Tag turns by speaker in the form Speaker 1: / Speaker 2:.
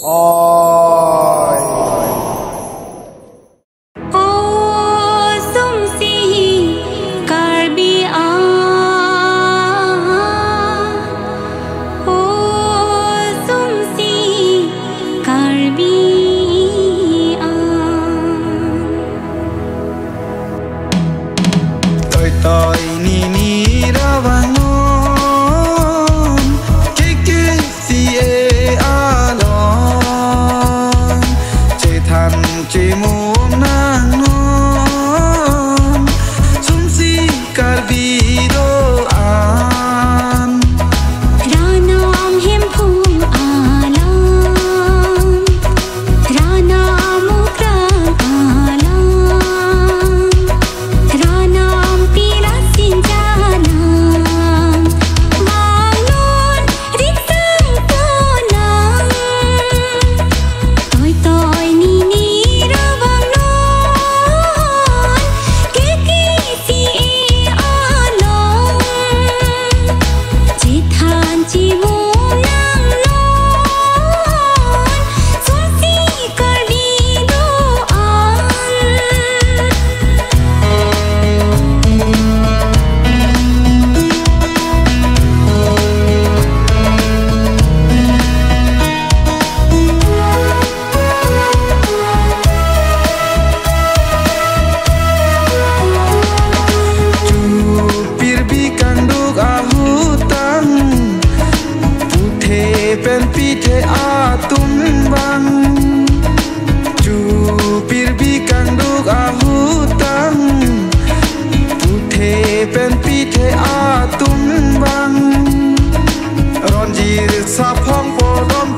Speaker 1: ôi
Speaker 2: tôi ni ni ra vang non cái gì a lon chỉ thành chỉ muốn nàng non sum si cả vì đồ an
Speaker 3: ra nam hiểm phung a lon ra nam mukran a lon ra nam xin cha nàng mang luôn rít sang cô nàng tôi ni ni ra vang non cái gì a lon chỉ than chỉ muốn nàng lon xuống si cả đi đồ an
Speaker 2: pen pithe a tum bang chu pir bi kang duk a hu tang puthe pen pithe a tum bang ron jir sa phong po dom